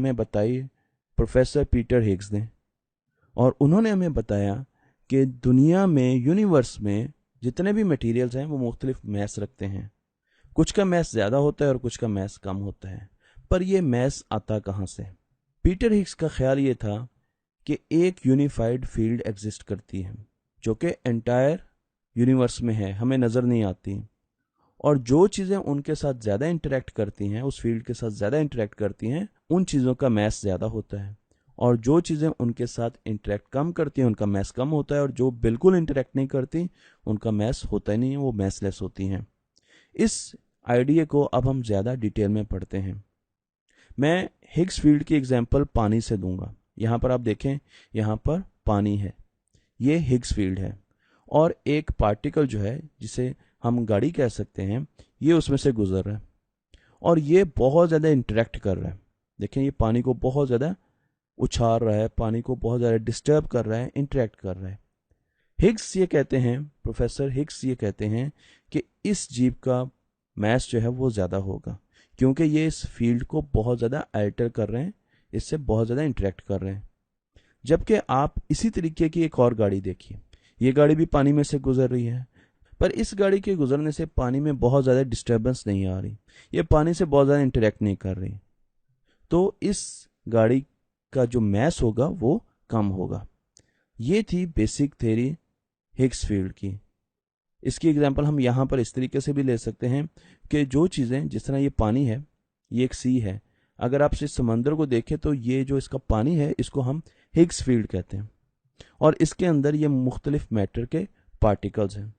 हमें बताई professor Peter Higgs ने, और उन्होंने हमें बताया कि दुनिया में, यूनिवर्स में जितने भी मटेरियल्स हैं वो मुख्तलिफ मैस रखते हैं। कुछ का मैस ज़्यादा होता है और कुछ का मैस कम होता है। पर ये मैस आता कहाँ से? पीटर हिग्स का ख्याल ये था कि एक यूनिफाइड फील्ड एग्जिस्ट करती है जो कि एंटायर यूनिवर्स में है, हमें नज़र नहीं आती, और जो चीज़ें उनके साथ ज़्यादा इंटरेक्ट करती हैं, उस फील्ड के साथ ज़्यादा इंटरेक्ट करती हैं, उन चीज़ों का मैस ज़्यादा होता है, और जो चीज़ें उनके साथ इंटरेक्ट कम करती हैं उनका मैस कम होता है, और जो बिल्कुल इंटरेक्ट नहीं करती उनका मैस होता ही नहीं है, वो मैसलेस होती हैं। इस आइडिया को अब हम ज़्यादा डिटेल में पढ़ते हैं। मैं हिग्स फील्ड की एग्जांपल पानी से दूंगा। यहाँ पर आप देखें, यहाँ पर पानी है, ये हिग्स फील्ड है, और एक पार्टिकल जो है जिसे हम गाड़ी कह सकते हैं, ये उसमें से गुजर रहा है, और ये बहुत ज़्यादा इंटरेक्ट कर रहा है। देखें, ये पानी को बहुत ज़्यादा उछाल रहा है, पानी को बहुत ज़्यादा डिस्टर्ब कर रहा है, इंटरेक्ट कर रहा है। हिग्स ये कहते हैं, प्रोफेसर हिग्स ये कहते हैं कि इस जीव का मैस जो है वो ज़्यादा होगा, क्योंकि ये इस फील्ड को बहुत ज़्यादा अल्टर कर रहे हैं, इससे बहुत ज़्यादा इंटरेक्ट कर रहे हैं। जबकि आप इसी तरीके की एक और गाड़ी देखिए, ये गाड़ी भी पानी में से गुजर रही है, पर इस गाड़ी के गुजरने से पानी में बहुत ज़्यादा डिस्टर्बेंस नहीं आ रही, ये पानी से बहुत ज़्यादा इंटरेक्ट नहीं कर रही, तो इस गाड़ी का जो मैस होगा वो कम होगा। ये थी बेसिक थ्योरी हिग्स फील्ड की। इसकी एग्जांपल हम यहाँ पर इस तरीके से भी ले सकते हैं कि जो चीज़ें, जिस तरह ये पानी है, ये एक सी है, अगर आप इस समंदर को देखें तो ये जो इसका पानी है इसको हम हिग्स फील्ड कहते हैं, और इसके अंदर ये मुख्तलिफ मैटर के पार्टिकल्स हैं।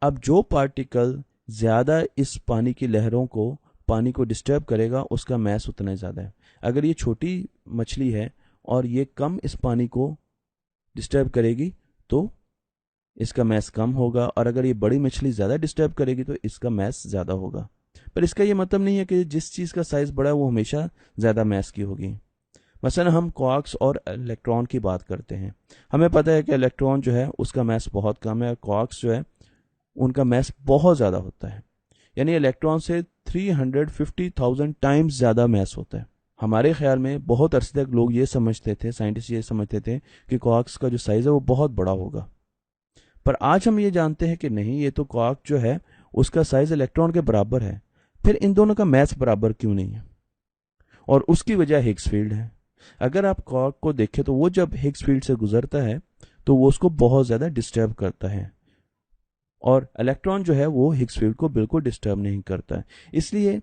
अब जो पार्टिकल ज़्यादा इस पानी की लहरों को, पानी को डिस्टर्ब करेगा, उसका मैस उतना ज़्यादा है। अगर ये छोटी मछली है और ये कम इस पानी को डिस्टर्ब करेगी तो इसका मैस कम होगा, और अगर ये बड़ी मछली ज़्यादा डिस्टर्ब करेगी तो इसका मैस ज़्यादा होगा। पर इसका ये मतलब नहीं है कि जिस चीज़ का साइज़ बड़ा है वो हमेशा ज़्यादा मैस की होगी। मसलन हम क्वार्क्स और इलेक्ट्रॉन की बात करते हैं, हमें पता है कि इलेक्ट्रॉन जो है उसका मैस बहुत कम है, और क्वार्क्स जो है उनका मैस बहुत ज़्यादा होता है, यानी इलेक्ट्रॉन से 350,000 टाइम्स ज़्यादा मैस होता है। हमारे ख्याल में बहुत अरसे तक लोग ये समझते थे, साइंटिस्ट ये समझते थे कि क्वार्क्स का जो साइज़ है वो बहुत बड़ा होगा, पर आज हम ये जानते हैं कि नहीं, ये तो क्वार्क जो है उसका साइज़ इलेक्ट्रॉन के बराबर है। फिर इन दोनों का मैस बराबर क्यों नहीं है? और उसकी वजह हिग्स फील्ड है। अगर आप क्वार्क को देखें तो वो जब हिग्स फील्ड से गुजरता है तो वो उसको बहुत ज़्यादा डिस्टर्ब करता है, और इलेक्ट्रॉन जो है वो हिग्स फील्ड को बिल्कुल डिस्टर्ब नहीं करता है। इसलिए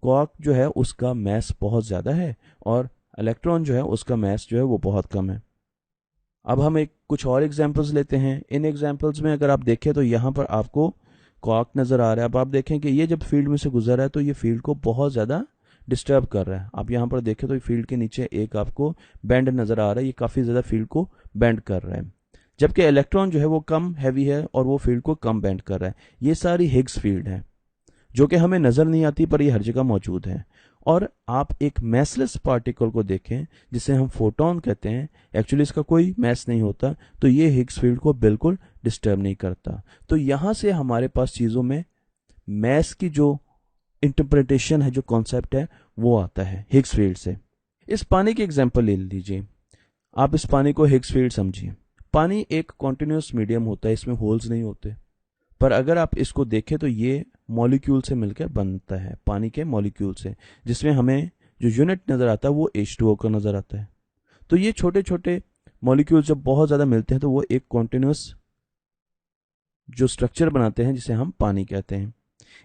क्वार्क जो है उसका मैस बहुत ज़्यादा है, और इलेक्ट्रॉन जो है उसका मैस जो है वो बहुत कम है। अब हम कुछ और एग्जांपल्स लेते हैं। इन एग्जांपल्स में अगर आप देखें तो यहाँ पर आपको क्वार्क नज़र आ रहा है। अब आप देखें कि ये जब फील्ड में से गुजर रहा है तो ये फील्ड को बहुत ज़्यादा डिस्टर्ब कर रहा है। आप यहाँ पर देखें तो फील्ड के नीचे एक आपको बैंड नज़र आ रहा है, ये काफ़ी ज़्यादा फील्ड को बैंड कर रहा है, जबकि इलेक्ट्रॉन जो है वो कम हैवी है और वो फील्ड को कम बैंड कर रहा है। ये सारी हिग्स फील्ड है जो कि हमें नज़र नहीं आती, पर ये हर जगह मौजूद है। और आप एक मैसलेस पार्टिकल को देखें जिसे हम फोटोन कहते हैं, एक्चुअली इसका कोई मैस नहीं होता, तो ये हिग्स फील्ड को बिल्कुल डिस्टर्ब नहीं करता। तो यहाँ से हमारे पास चीज़ों में मैस की जो इंटरप्रिटेशन है, जो कॉन्सेप्ट है, वो आता है हिग्स फील्ड से। इस पानी की एग्जांपल ले लीजिए, आप इस पानी को हिग्स फील्ड समझिए। पानी एक कॉन्टिन्यूस मीडियम होता है, इसमें होल्स नहीं होते, पर अगर आप इसको देखें तो ये मॉलिक्यूल से मिलकर बनता है, पानी के मॉलिक्यूल से, जिसमें हमें जो यूनिट नज़र आता है वो H2O का नज़र आता है। तो ये छोटे छोटे मॉलिक्यूल जब बहुत ज़्यादा मिलते हैं तो वो एक कॉन्टिन्यूस जो स्ट्रक्चर बनाते हैं जिसे हम पानी कहते हैं।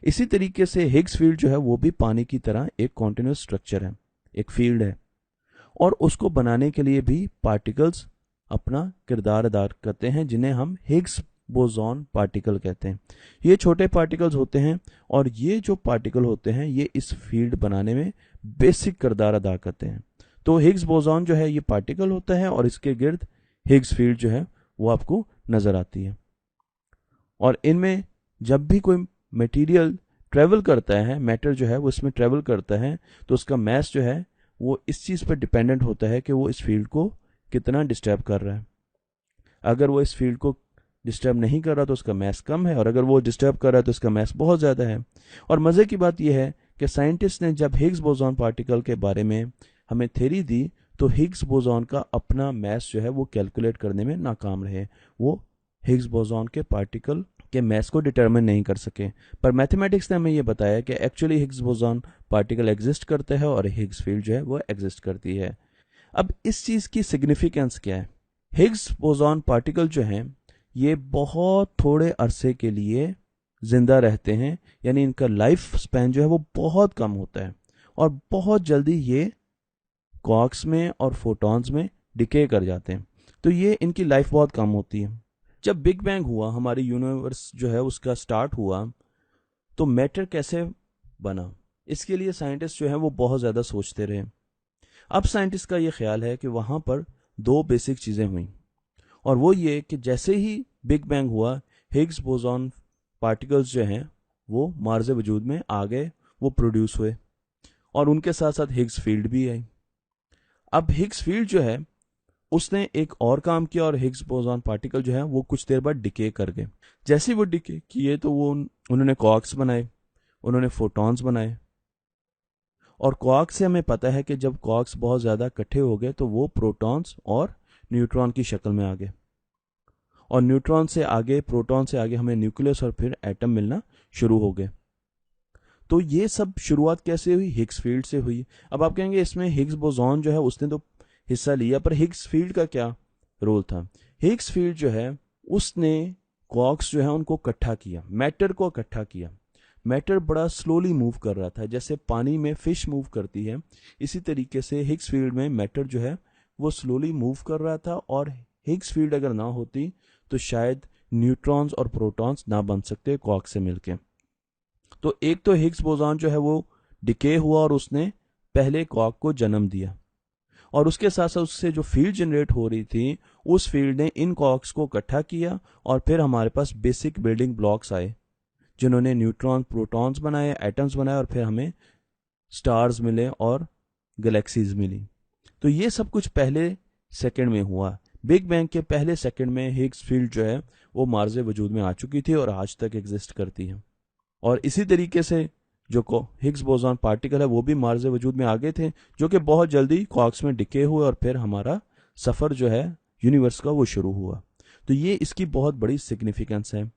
इसी तरीके से हिग्स फील्ड जो है वो भी पानी की तरह एक कॉन्टिन्यूस स्ट्रक्चर है, एक फील्ड है, और उसको बनाने के लिए भी पार्टिकल्स अपना किरदार अदा करते हैं, जिन्हें हम हिग्स बोसॉन पार्टिकल कहते हैं। ये छोटे पार्टिकल्स होते हैं, और ये जो पार्टिकल होते हैं ये इस फील्ड बनाने में बेसिक किरदार अदा करते हैं। तो हिग्स बोसॉन जो है ये पार्टिकल होता है, और इसके गिर्द हिग्स फील्ड जो है वो आपको नज़र आती है। और इनमें जब भी कोई मटेरियल ट्रेवल करता है, मैटर जो है वो इसमें ट्रेवल करता है, तो उसका मैस जो है वो इस चीज़ पर डिपेंडेंट होता है कि वो इस फील्ड को कितना डिस्टर्ब कर रहा है। अगर वो इस फील्ड को डिस्टर्ब नहीं कर रहा तो उसका मैस कम है, और अगर वो डिस्टर्ब कर रहा है तो इसका मैस बहुत ज़्यादा है। और मज़े की बात यह है कि साइंटिस्ट ने जब हिग्स बोसॉन पार्टिकल के बारे में हमें थ्योरी दी, तो हिग्स बोसॉन का अपना मैथ जो है वो कैलकुलेट करने में नाकाम रहे। वो हिग्स बोसॉन के पार्टिकल के मैथ को डिटरमिन नहीं कर सके। पर मैथमेटिक्स ने हमें ये बताया कि actually Higgs boson particle exist करते हैं और हिग्स फील्ड जो है वो एग्जिस्ट करती है। अब इस चीज़ की सिग्निफिकेंस क्या है? हिग्स बोसॉन पार्टिकल जो हैं ये बहुत थोड़े अरसे के लिए जिंदा रहते हैं, यानी इनका लाइफ स्पैन जो है वो बहुत कम होता है और बहुत जल्दी ये क्वार्क्स में और फोटॉन्स में डिके कर जाते हैं। तो ये इनकी लाइफ बहुत कम होती है। जब बिग बैंग हुआ, हमारी यूनिवर्स जो है उसका स्टार्ट हुआ, तो मैटर कैसे बना, इसके लिए साइंटिस्ट जो है वो बहुत ज़्यादा सोचते रहे। अब साइंटिस्ट का ये ख्याल है कि वहाँ पर दो बेसिक चीज़ें हुई, और वो ये कि जैसे ही बिग बैंग हुआ, हिग्स बोसॉन पार्टिकल्स जो हैं वो मार्ज़ वजूद में आ गए, वो प्रोड्यूस हुए, और उनके साथ साथ हिग्स फील्ड भी आई। अब हिग्स फील्ड जो है उसने एक और काम किया, और हिग्स बोसॉन पार्टिकल जो है वो कुछ देर बाद डिके कर गए। जैसे वो डिके किए तो वो उन्होंने क्वार्क्स बनाए, उन्होंने फोटॉन्स बनाए, और क्वार्क से हमें पता है कि जब क्वार्क्स बहुत ज़्यादा इकट्ठे हो गए तो वो प्रोटॉन्स और न्यूट्रॉन की शक्ल में आ गए, और न्यूट्रॉन से आगे, प्रोटॉन से आगे हमें न्यूक्लियस और फिर एटम मिलना शुरू हो गए। तो ये सब शुरुआत कैसे हुई? हिग्स फील्ड से हुई। अब आप कहेंगे इसमें हिग्स बोसॉन जो है उसने तो हिस्सा लिया, पर हिग्स फील्ड का क्या रोल था? हिग्स फील्ड जो है उसने क्वार्क्स जो है उनको इकट्ठा किया, मैटर को इकट्ठा किया। मैटर बड़ा स्लोली मूव कर रहा था, जैसे पानी में फिश मूव करती है, इसी तरीके से हिग्स फील्ड में मैटर जो है वो स्लोली मूव कर रहा था। और हिग्स फील्ड अगर ना होती तो शायद न्यूट्रॉन्स और प्रोटॉन्स ना बन सकते क्वार्क से मिलके। तो एक तो हिग्स बोसॉन जो है वो डिके हुआ और उसने पहले क्वार्क को जन्म दिया, और उसके साथ साथ उससे जो फील्ड जनरेट हो रही थी उस फील्ड ने इन क्वार्क्स को इकट्ठा किया, और फिर हमारे पास बेसिक बिल्डिंग ब्लॉक्स आए जिन्होंने न्यूट्रॉन, प्रोटॉन्स बनाए, एटम्स बनाए, और फिर हमें स्टार्स मिले और गैलेक्सीज मिली। तो ये सब कुछ पहले सेकंड में हुआ। बिग बैंग के पहले सेकंड में हिग्स फील्ड जो है वो मार्ज़ वजूद में आ चुकी थी और आज तक एग्जिस्ट करती है। और इसी तरीके से जो हिग्स बोसॉन पार्टिकल है वो भी मार्ज़ वजूद में आ गए थे, जो कि बहुत जल्दी क्वार्क्स में डिके हुए, और फिर हमारा सफ़र जो है यूनिवर्स का वो शुरू हुआ। तो ये इसकी बहुत बड़ी सिग्निफिकेंस है।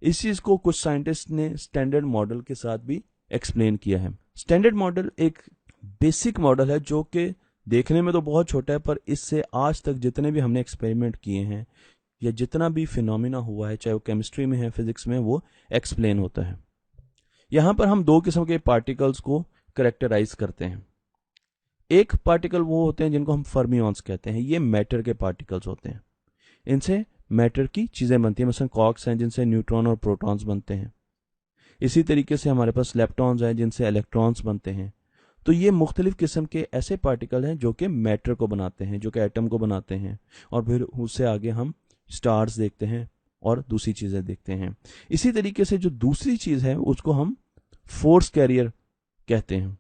इस चीज़ को कुछ साइंटिस्ट ने स्टैंडर्ड मॉडल के साथ भी एक्सप्लेन किया है। स्टैंडर्ड मॉडल एक बेसिक मॉडल है जो कि देखने में तो बहुत छोटा है, पर इससे आज तक जितने भी हमने एक्सपेरिमेंट किए हैं या जितना भी फिनोमिना हुआ है, चाहे वो केमिस्ट्री में है, फिजिक्स में, वो एक्सप्लेन होता है। यहाँ पर हम दो किस्म के पार्टिकल्स को करेक्टराइज करते हैं। एक पार्टिकल वो होते हैं जिनको हम फर्मियॉन्स कहते हैं, ये मैटर के पार्टिकल्स होते हैं, इनसे मैटर की चीज़ें बनती हैं, मसलन क्वार्क्स हैं जिनसे न्यूट्रॉन और प्रोटॉन्स बनते हैं। इसी तरीके से हमारे पास लेप्टॉन्स हैं जिनसे इलेक्ट्रॉन्स बनते हैं। तो ये मुख्तलिफ किस्म के ऐसे पार्टिकल हैं जो कि मैटर को बनाते हैं, जो कि एटम को बनाते हैं, और फिर उससे आगे हम स्टार्स देखते हैं और दूसरी चीज़ें देखते हैं। इसी तरीके से जो दूसरी चीज़ है उसको हम फोर्स कैरियर कहते हैं।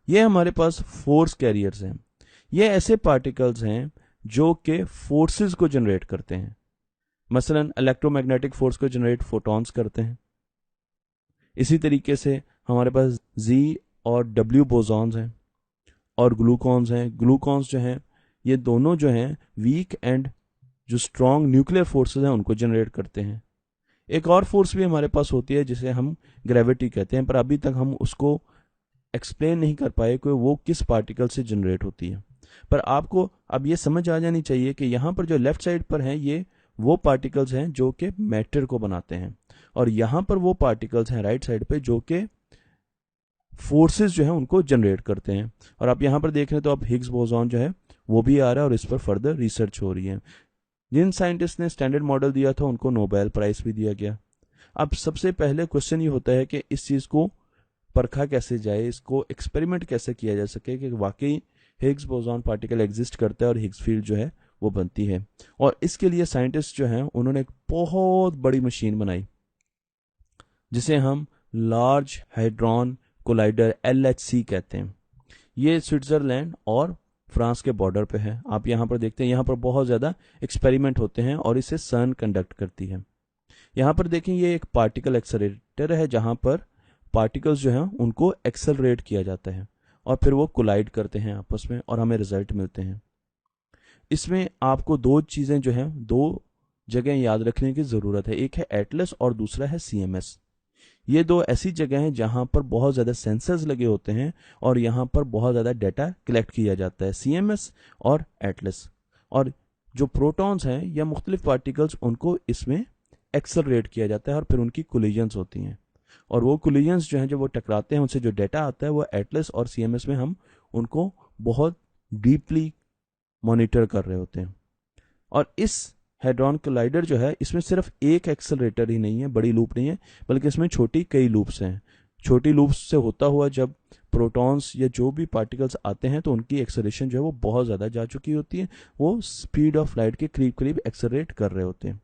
ये हमारे पास फोर्स कैरियर्स हैं। ये ऐसे पार्टिकल्स हैं जो कि फोर्सेस को जनरेट करते हैं, मसलन इलेक्ट्रोमैग्नेटिक फोर्स को जनरेट फोटॉन्स करते हैं। इसी तरीके से हमारे पास जी और डब्ल्यू बोसॉन्स हैं और ग्लूकॉन्स हैं। ग्लूकॉन्स जो हैं ये दोनों जो हैं वीक एंड जो स्ट्रॉन्ग न्यूक्लियर फोर्सेस हैं उनको जनरेट करते हैं। एक और फोर्स भी हमारे पास होती है जिसे हम ग्रेविटी कहते हैं, पर अभी तक हम उसको एक्सप्लेन नहीं कर पाए कि वो किस पार्टिकल से जनरेट होती है। पर आपको अब ये समझ आ जानी चाहिए कि यहाँ पर जो लेफ्ट साइड पर हैं ये वो पार्टिकल्स हैं जो कि मैटर को बनाते हैं, और यहाँ पर वो पार्टिकल्स हैं राइट साइड पे जो कि फोर्सेस जो है उनको जनरेट करते हैं। और आप यहाँ पर देख रहे हैं तो अब हिग्स बोसॉन जो है वो भी आ रहा है और इस पर फर्दर रिसर्च हो रही है। जिन साइंटिस्ट ने स्टैंडर्ड मॉडल दिया था उनको नोबेल प्राइज भी दिया गया। अब सबसे पहले क्वेश्चन ये होता है कि इस चीज़ को परखा कैसे जाए, इसको एक्सपेरिमेंट कैसे किया जा सके कि वाकई हिग्स बोसॉन पार्टिकल एग्जिस्ट करता है और हिग्स फील्ड जो है वो बनती है। और इसके लिए साइंटिस्ट जो हैं उन्होंने एक बहुत बड़ी मशीन बनाई जिसे हम लार्ज हाइड्रॉन कोलाइडर LHC कहते हैं। ये स्विट्ज़रलैंड और फ्रांस के बॉर्डर पे है। आप यहाँ पर देखते हैं यहाँ पर बहुत ज़्यादा एक्सपेरिमेंट होते हैं और इसे CERN कंडक्ट करती है। यहाँ पर देखें ये एक पार्टिकल एक्सेलरेटर है जहाँ पर पार्टिकल्स जो हैं उनको एक्सेलरेट किया जाता है, और फिर वो कोलाइड करते हैं आपस में और हमें रिजल्ट मिलते हैं। इसमें आपको दो चीज़ें जो हैं, दो जगह याद रखने की ज़रूरत है, एक है एटलस और दूसरा है सीएमएस। ये दो ऐसी जगह हैं जहां पर बहुत ज़्यादा सेंसर्स लगे होते हैं और यहाँ पर बहुत ज़्यादा डाटा कलेक्ट किया जाता है, सीएमएस और एटलस। और जो प्रोटॉन्स हैं या मुख्तलिफ पार्टिकल्स, उनको इसमें एक्सेलरेट किया जाता है और फिर उनकी कोलिजन्स होती हैं। और वो कोलिजन्स जो हैं, जब वो टकराते हैं, उनसे जो डाटा आता है वो एटलस और सीएमएस में हम उनको बहुत डीपली मॉनिटर कर रहे होते हैं। और इस हेड्रॉन कोलाइडर जो है, इसमें सिर्फ एक एक्सेलरेटर ही नहीं है, बड़ी लूप नहीं है, बल्कि इसमें छोटी कई लूप्स हैं। छोटी लूप्स से होता हुआ जब प्रोटॉन्स या जो भी पार्टिकल्स आते हैं तो उनकी एक्सेलरेशन जो है वो बहुत ज़्यादा जा चुकी होती है, वो स्पीड ऑफ लाइट के करीब करीब एक्सेलरेट कर रहे होते हैं।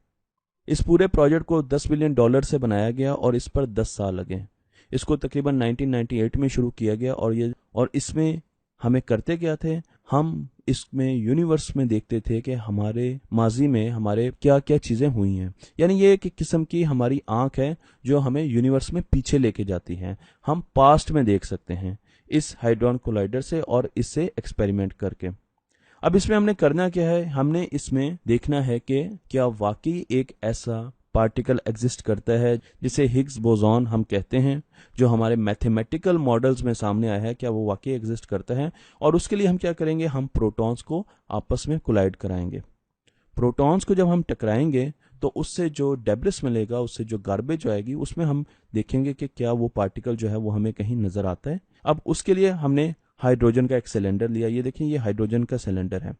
इस पूरे प्रोजेक्ट को $10 बिलियन से बनाया गया और इस पर 10 साल लगे। इसको तकरीबन 1998 में शुरू किया गया और इसमें हमें करते क्या थे, हम इसमें यूनिवर्स में देखते थे कि हमारे माजी में हमारे क्या क्या चीज़ें हुई हैं। यानी ये एक किस्म की हमारी आंख है जो हमें यूनिवर्स में पीछे लेके जाती है। हम पास्ट में देख सकते हैं इस हाइड्रॉन कोलाइडर से और इससे एक्सपेरिमेंट करके। अब इसमें हमने करना क्या है, हमने इसमें देखना है कि क्या वाकई एक ऐसा पार्टिकल एग्जिस्ट करता है जिसे हिग्स बोसॉन हम कहते हैं, जो हमारे मैथमेटिकल मॉडल्स में सामने आया है, क्या वो वाकई एग्जिस्ट करता है। और उसके लिए हम क्या करेंगे, हम प्रोटॉन्स को आपस में कोलाइड कराएंगे। प्रोटॉन्स को जब हम टकराएंगे तो उससे जो डेब्रिस मिलेगा, उससे जो गार्बेज आएगी, उसमें हम देखेंगे कि क्या वो पार्टिकल जो है वो हमें कहीं नजर आता है। अब उसके लिए हमने हाइड्रोजन का एक सिलेंडर लिया। ये देखिए, ये हाइड्रोजन का सिलेंडर है,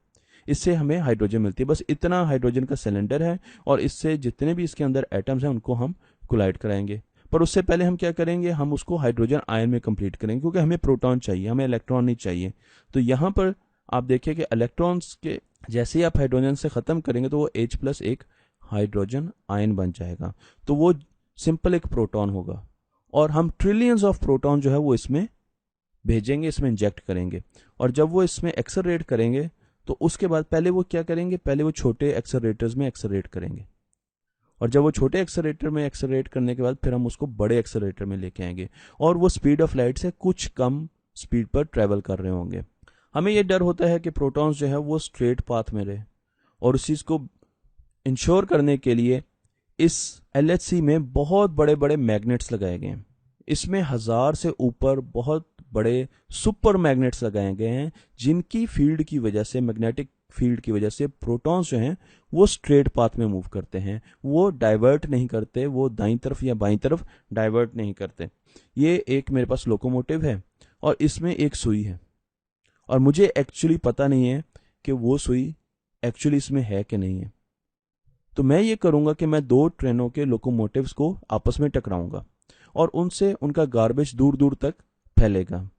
इससे हमें हाइड्रोजन मिलती है। बस इतना हाइड्रोजन का सिलेंडर है और इससे जितने भी इसके अंदर एटम्स हैं उनको हम कोलाइड कराएंगे। पर उससे पहले हम क्या करेंगे, हम उसको हाइड्रोजन आयन में कंप्लीट करेंगे, क्योंकि हमें प्रोटॉन चाहिए, हमें इलेक्ट्रॉन नहीं चाहिए। तो यहाँ पर आप देखिए कि इलेक्ट्रॉन्स के जैसे ही आप हाइड्रोजन से ख़त्म करेंगे तो वो H+ एक हाइड्रोजन आयन बन जाएगा, तो वो सिंपल एक प्रोटॉन होगा। और हम ट्रिलियंस ऑफ प्रोटॉन जो है वो इसमें भेजेंगे, इसमें इंजेक्ट करेंगे। और जब वो इसमें एक्सेलरेट करेंगे तो उसके बाद पहले वो क्या करेंगे, पहले वो छोटे एक्सेलरेटर्स में एक्सेलरेट करेंगे। और जब वो छोटे एक्सेलरेटर में एक्सेलरेट करने के बाद फिर हम उसको बड़े एक्सेलरेटर में लेके आएंगे और वो स्पीड ऑफ लाइट से कुछ कम स्पीड पर ट्रेवल कर रहे होंगे। हमें ये डर होता है कि प्रोटॉन्स जो है वो स्ट्रेट पाथ में रहे, और उस चीज़ को इंश्योर करने के लिए इस LHC में बहुत बड़े बड़े मैग्नेट्स लगाए गए हैं। इसमें 1000 से ऊपर बहुत बड़े सुपर मैग्नेट्स लगाए गए हैं, जिनकी फील्ड की वजह से, मैग्नेटिक फील्ड की वजह से प्रोटॉन्स जो हैं वो स्ट्रेट पाथ में मूव करते हैं, वो डाइवर्ट नहीं करते, वो दाईं तरफ या बाईं तरफ डाइवर्ट नहीं करते। ये एक मेरे पास लोकोमोटिव है और इसमें एक सुई है, और मुझे एक्चुअली पता नहीं है कि वो सुई एक्चुअली इसमें है कि नहीं है। तो मैं ये करूंगा कि मैं दो ट्रेनों के लोकोमोटिव्स को आपस में टकराऊंगा और उनसे उनका गार्बेज दूर दूर तक फैलेगा,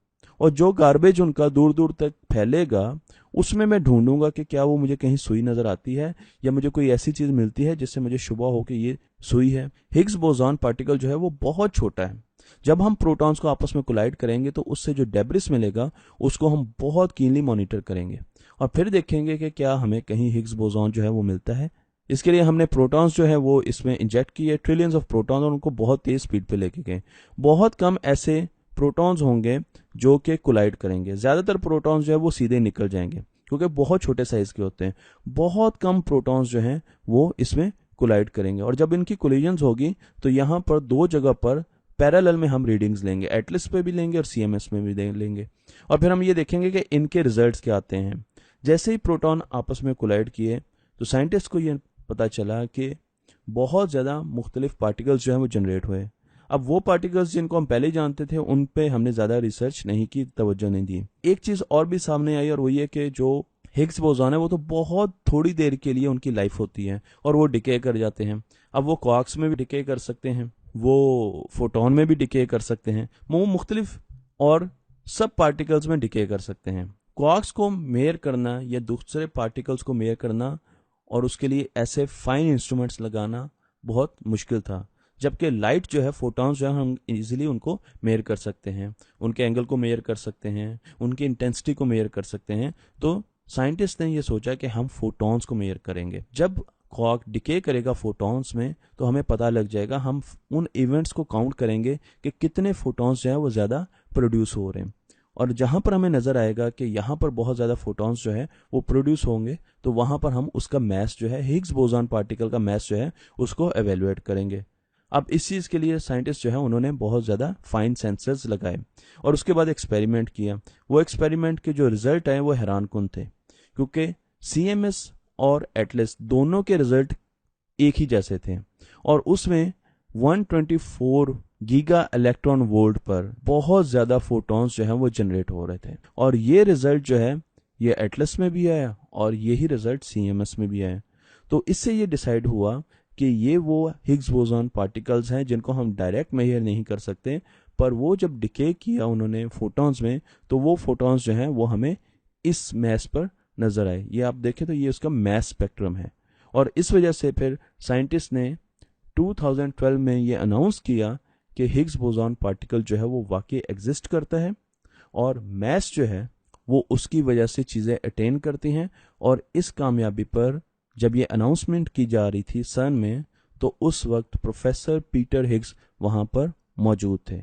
और जो गार्बेज उनका दूर दूर तक फैलेगा उसमें मैं ढूंढूंगा कि क्या वो मुझे कहीं सुई नजर आती है या मुझे कोई ऐसी चीज मिलती है जिससे मुझे शुबा हो कि ये सुई है। हिग्स बोसॉन पार्टिकल जो है वो बहुत छोटा है। जब हम प्रोटॉन्स को आपस में कोलाइड करेंगे तो उससे जो डेब्रिस मिलेगा उसको हम बहुत कीनली मॉनिटर करेंगे और फिर देखेंगे कि क्या हमें कहीं हिग्स बोसॉन जो है वो मिलता है। इसके लिए हमने प्रोटॉन्स जो है वो इसमें इंजेक्ट किए, ट्रिलियंस ऑफ प्रोटॉन्स, और उनको बहुत तेज स्पीड पे लेके गए। बहुत कम ऐसे प्रोटॉन्स होंगे जो कि कोलाइड करेंगे, ज्यादातर प्रोटॉन्स जो है वो सीधे निकल जाएंगे क्योंकि बहुत छोटे साइज के होते हैं। बहुत कम प्रोटॉन्स जो हैं वो इसमें कोलाइड करेंगे, और जब इनकी कोलिजन्स होगी तो यहाँ पर दो जगह पर पैरेलल में हम रीडिंग्स लेंगे, एटलस पे भी लेंगे और सीएमएस में भी लेंगे, और फिर हम ये देखेंगे कि इनके रिजल्ट्स क्या आते हैं। जैसे ही प्रोटॉन आपस में कोलाइड किए तो साइंटिस्ट को ये पता चला कि बहुत ज़्यादा मुख्तलिफ पार्टिकल्स जो हैं वो जनरेट हुए। अब वो पार्टिकल्स जिनको हम पहले जानते थे उन पे हमने ज़्यादा रिसर्च नहीं की, तवज्जो नहीं दी। एक चीज़ और भी सामने आई और वो ये कि जो हिग्स बोसॉन है वो तो बहुत थोड़ी देर के लिए उनकी लाइफ होती है और वो डिके कर जाते हैं। अब वो क्वार्क्स में भी डिके कर सकते हैं, वो फोटोन में भी डिके कर सकते हैं, वो मुख्तलिफ और सब पार्टिकल्स में डिके कर सकते हैं। क्वार्क्स को मेयर करना या दूसरे पार्टिकल्स को मेयर करना और उसके लिए ऐसे फाइन इंस्ट्रूमेंट्स लगाना बहुत मुश्किल था, जबकि लाइट जो है, फोटॉन्स जो है, हम इजीली उनको मेयर कर सकते हैं, उनके एंगल को मेयर कर सकते हैं, उनकी इंटेंसिटी को मेयर कर सकते हैं। तो साइंटिस्ट ने ये सोचा कि हम फोटॉन्स को मेयर करेंगे। जब क्वार्क डिके करेगा फोटॉन्स में तो हमें पता लग जाएगा, हम उन इवेंट्स को काउंट करेंगे कि कितने फोटॉन्स जो है वो ज़्यादा प्रोड्यूस हो रहे हैं, और जहां पर हमें नजर आएगा कि यहाँ पर बहुत ज़्यादा फोटॉन्स जो है वो प्रोड्यूस होंगे, तो वहां पर हम उसका मैस जो है, हिग्स बोसॉन पार्टिकल का मैस जो है उसको एवेल्युएट करेंगे। अब इस चीज़ के लिए साइंटिस्ट जो है उन्होंने बहुत ज़्यादा फाइन सेंसर्स लगाए और उसके बाद एक्सपेरिमेंट किया। वो एक्सपेरिमेंट के जो रिजल्ट आए वो हैरानकुन थे, क्योंकि CMS और एटलस दोनों के रिजल्ट एक ही जैसे थे और उसमें 124 गीगा इलेक्ट्रॉन वोल्ट पर बहुत ज़्यादा फोटॉन्स जो है वो जनरेट हो रहे थे। और ये रिजल्ट जो है ये एटलस में भी आया और यही रिजल्ट CMS में भी आया। तो इससे ये डिसाइड हुआ कि ये वो हिग्स बोसॉन पार्टिकल्स हैं जिनको हम डायरेक्ट मेजर नहीं कर सकते, पर वो जब डिके किया उन्होंने फोटॉन्स में, तो वो फोटॉन्स जो हैं वो हमें इस मैस पर नजर आए। ये आप देखें तो ये उसका मैस स्पेक्ट्रम है। और इस वजह से फिर साइंटिस्ट ने 2012 में ये अनाउंस किया कि हिग्स बोसॉन पार्टिकल जो है वो वाकई एग्जिस्ट करता है और मैस जो है वो उसकी वजह से चीज़ें अटेन करती हैं। और इस कामयाबी पर जब ये अनाउंसमेंट की जा रही थी सन में, तो उस वक्त प्रोफेसर पीटर हिग्स वहाँ पर मौजूद थे।